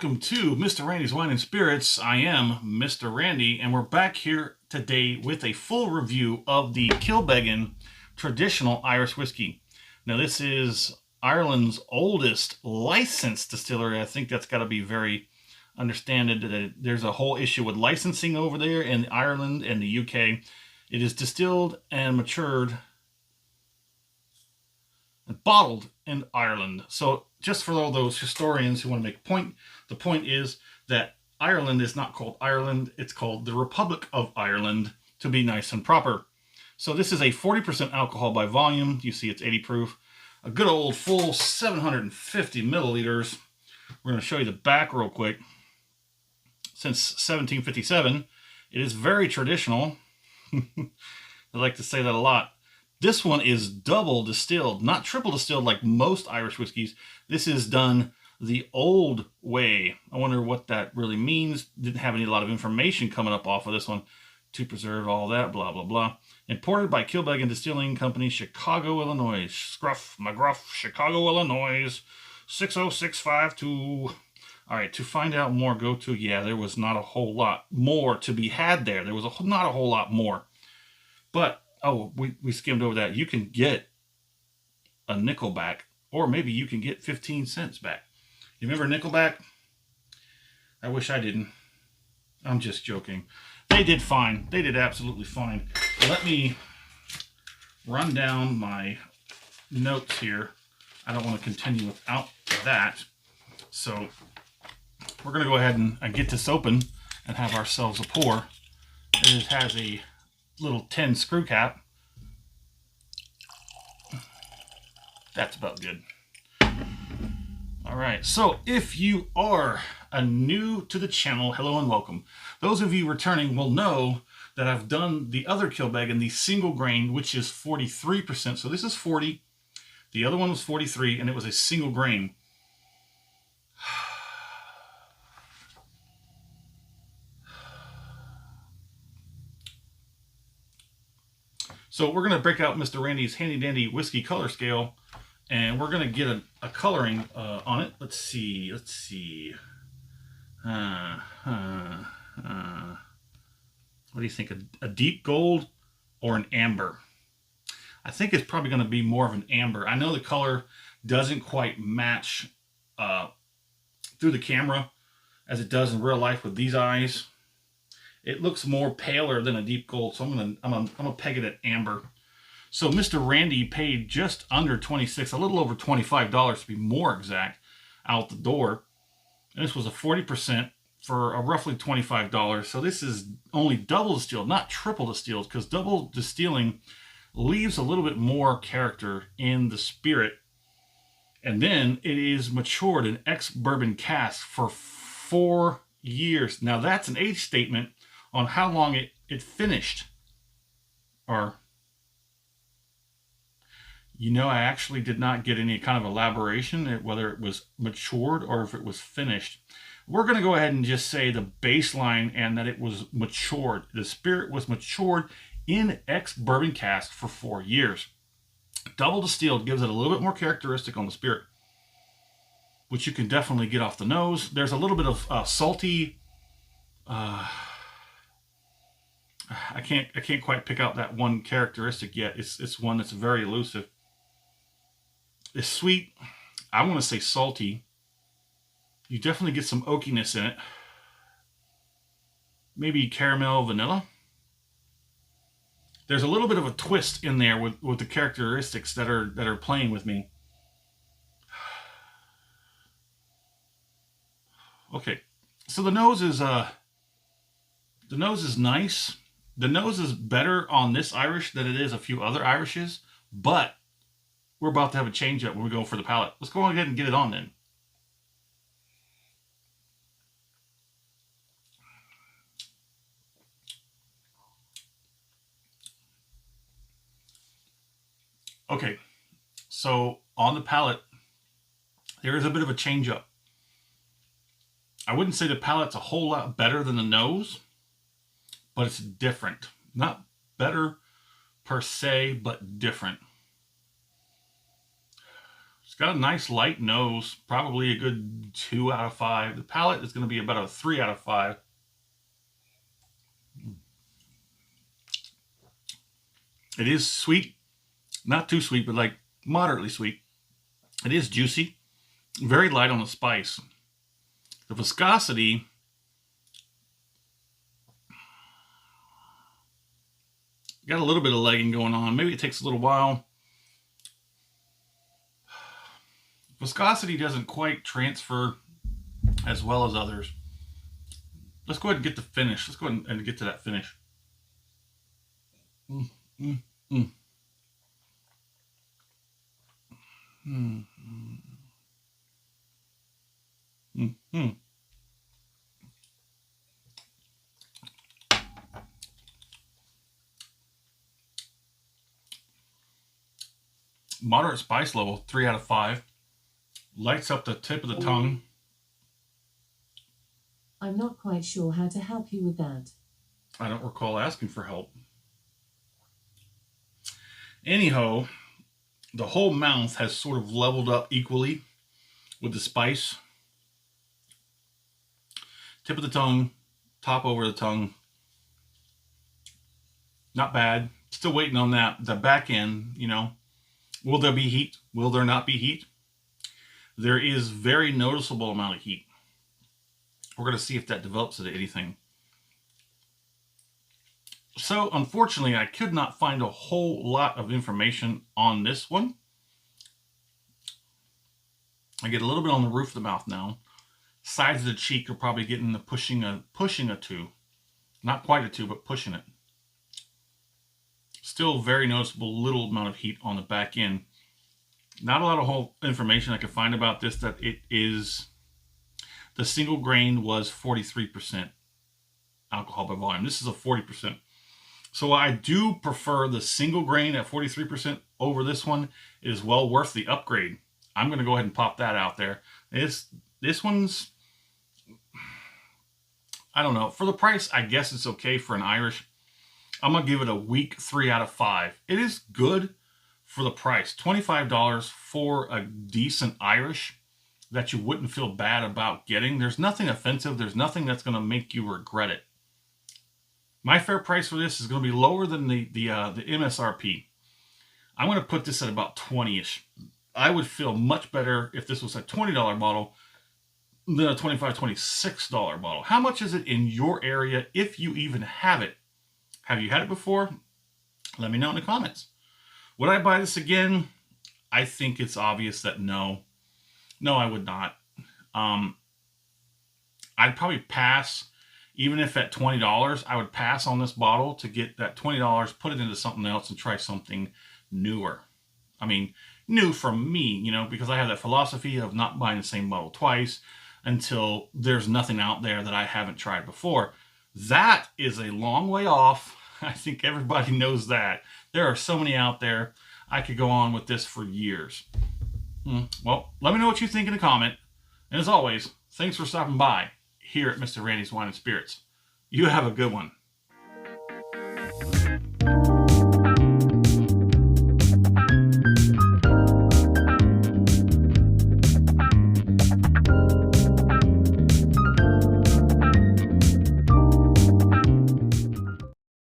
welcome to Mr. Randy's Wine and Spirits. I am Mr. Randy, and we're back here today with a full review of the Kilbeggan traditional Irish whiskey. Now, this is Ireland's oldest licensed distillery. I think that's got to be very understood that there's a whole issue with licensing over there in Ireland and the UK. It is distilled and matured and bottled in Ireland. So just for all those historians who want to make a point, the point is that Ireland is not called Ireland, it's called the Republic of Ireland, to be nice and proper. So this is a 40% alcohol by volume. You see it's 80 proof. A good old full 750 milliliters. We're going to show you the back real quick. Since 1757, it is very traditional. I like to say that a lot. This one is double distilled, not triple distilled like most Irish whiskeys. This is done the old way. I wonder what that really means. Didn't have a lot of information coming up off of this one. To preserve all that, blah, blah, blah. Imported by Kilbeggan Distilling Company, Chicago, Illinois. Scruff, McGruff, Chicago, Illinois, 60652. All right, to find out more, go to, there was not a whole lot more to be had there. There was not a whole lot more. But, oh, we skimmed over that. You can get a nickel back, or maybe you can get 15 cents back. You remember nickel back? I wish I didn't. I'm just joking. They did fine. They did absolutely fine. Let me run down my notes here. I don't want to continue without that. So we're going to go ahead and get this open and have ourselves a pour. It has a little tin screw cap. That's about good. All right, so if you are new to the channel, hello and welcome. Those of you returning will know that I've done the other Kilbeggan, the single grain, which is 43%. So this is 40. The other one was 43, and it was a single grain. So we're going to break out Mr. Randy's handy dandy whiskey color scale, and we're going to get a coloring on it. Let's see. What do you think? A deep gold or an amber? I think it's probably going to be more of an amber. I know the color doesn't quite match through the camera as it does in real life with these eyes. It looks more paler than a deep gold, so I'm gonna peg it at amber. So Mr. Randy paid just under $26, a little over $25 to be more exact, out the door. And this was a 40% for a roughly $25. So this is only double distilled, not triple distilled, because double distilling leaves a little bit more character in the spirit. And then it is matured in ex-bourbon cask for 4 years. Now that's an age statement on how long it finished. Or, I actually did not get any kind of elaboration at whether it was matured or if it was finished. We're going to go ahead and just say the baseline and that it was matured. The spirit was matured in ex-bourbon cask for 4 years. Double distilled gives it a little bit more characteristic on the spirit, which you can definitely get off the nose. There's a little bit of salty... I can't quite pick out that one characteristic yet. It's one that's very elusive. It's sweet. I want to say salty. You definitely get some oakiness in it. Maybe caramel, vanilla. There's a little bit of a twist in there with the characteristics that are playing with me. Okay, so the nose is nice. The nose is better on this Irish than it is a few other Irishes, but we're about to have a change up when we go for the palate. Let's go ahead and get it on then. Okay, so on the palate, there is a bit of a change up. I wouldn't say the palate's a whole lot better than the nose, but it's different. Not better per se, but different. It's got a nice light nose, probably a good 2 out of 5. The palate is going to be about a 3 out of 5. It is sweet, not too sweet, but like moderately sweet. It is juicy, very light on the spice. The viscosity, got a little bit of legging going on. Maybe it takes a little while. Viscosity doesn't quite transfer as well as others. Let's go ahead and get the finish. Let's go ahead and get to that finish. Moderate spice level, 3 out of 5. Lights up the tip of the tongue. I'm not quite sure how to help you with that. I don't recall asking for help. Anyhow, the whole mouth has sort of leveled up equally with the spice. Tip of the tongue, top over the tongue. Not bad. Still waiting on that. The back end, you know. Will there be heat? Will there not be heat? There is very noticeable amount of heat. We're going to see if that develops into anything. So, unfortunately, I could not find a whole lot of information on this one. I get a little bit on the roof of the mouth now. Sides of the cheek are probably getting the pushing a 2. Not quite a 2, but pushing it. Still very noticeable little amount of heat on the back end. Not a lot of whole information I could find about this. That it is, the single grain was 43% alcohol by volume. This is a 40%. So I do prefer the single grain at 43% over this one. It is well worth the upgrade. I'm going to go ahead and pop that out there. This one's, I don't know. For the price, I guess it's okay for an Irish. I'm going to give it a weak 3 out of 5. It is good for the price. $25 for a decent Irish that you wouldn't feel bad about getting. There's nothing offensive. There's nothing that's going to make you regret it. My fair price for this is going to be lower than the MSRP. I'm going to put this at about 20-ish. I would feel much better if this was a $20 bottle than a $25, $26 bottle. How much is it in your area, if you even have it? Have you had it before? Let me know in the comments. Would I buy this again? I think it's obvious that no. No, I would not. I'd probably pass. Even if at $20, I would pass on this bottle to get that $20, put it into something else and try something newer. I mean, new from me, you know, because I have that philosophy of not buying the same bottle twice until there's nothing out there that I haven't tried before. That is a long way off. I think everybody knows that. There are so many out there. I could go on with this for years. Well, let me know what you think in a comment. And as always, thanks for stopping by here at Mr. Randy's Wine and Spirits. You have a good one.